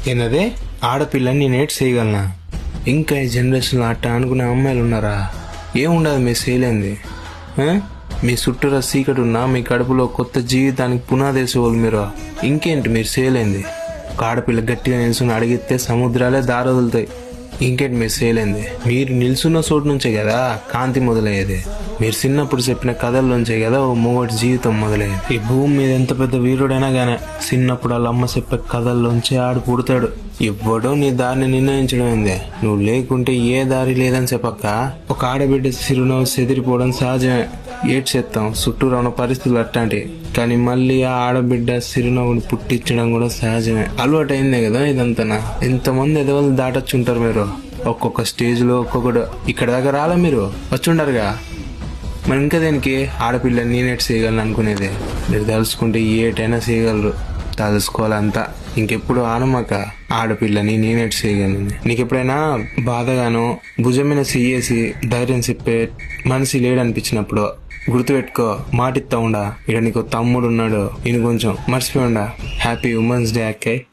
ఏంటదే ఆడపిల్లని నేనేటి చేయగలనా? ఇంకా ఈ జనరేషన్లో అట్ట అనుకునే అమ్మాయిలు ఉన్నారా? ఏముండదు మీ చేయలేంది. మీ చుట్టూరా సీకటి ఉన్నా మీ కడుపులో కొత్త జీవితానికి పునాదేసేవాళ్ళు మీరు. ఇంకేంటి మీరు చేయలేంది? ఒక ఆడపిల్ల గట్టిగా నిల్చుని అడిగితే సముద్రాలే దారొదులుతాయి. ఇంకేంటి మీరు చేయలేంది? మీరు నిల్చున్న చోటు నుంచే కదా కాంతి మొదలయ్యేది. మీరు చిన్నప్పుడు చెప్పిన కథల్లోంచే కదా ఓ మొగటి జీవితం మొదలయ్యేది. ఈ భూమి మీద ఎంత పెద్ద వీరుడైనా గానే చిన్నప్పుడు వాళ్ళ అమ్మ చెప్పే కథల్లోంచే ఆడు పుడతాడు. ఇవ్వడం నీ దారిని నిర్ణయించడం ఏందే. నువ్వు లేకుంటే ఏ దారి లేదని చెప్పక్క. ఒక ఆడబిడ్డ చిరునవ్వు చెదిరిపోవడం సహజమే. ఏడ్ చేస్తాం, చుట్టూరా ఉన్న పరిస్థితులు అట్లాంటి. కానీ మళ్ళీ ఆ ఆడబిడ్డ చిరునవ్వుని పుట్టించడం కూడా సహజమే. అలవాటు అయిందే కదా ఇదంతా. ఎంతమంది ఎదవలు దాటొచ్చుంటారు మీరు. ఒక్కొక్క స్టేజ్ లో ఒక్కొక్కడు. ఇక్కడ దాకా రాలా మీరు వచ్చుండారుగా. మరి ఇంకా దేనికి ఆడపిల్ల నేనేటి చేయగలను అనుకునేది? మీరు తలుసుకుంటే ఏటైనా చేయగలరు. తలుసుకోవాలంతా. ఇంకెప్పుడు ఆనమాక ఆడపిల్లని నేనేటి చేయగలను. నీకు ఎప్పుడైనా బాధగానో భుజం మీద చెయ్యేసి ధైర్యం చెప్పే మనిషి లేడనిపించినప్పుడు గుర్తుపెట్టుకో, మాటిస్తా ఉండా. ఇక్కడ నీకు తమ్ముడు ఉన్నాడు, ఈయన కొంచెం మర్చిపోయి ఉండా. హ్యాపీ ఉమెన్స్ డే అక్కే.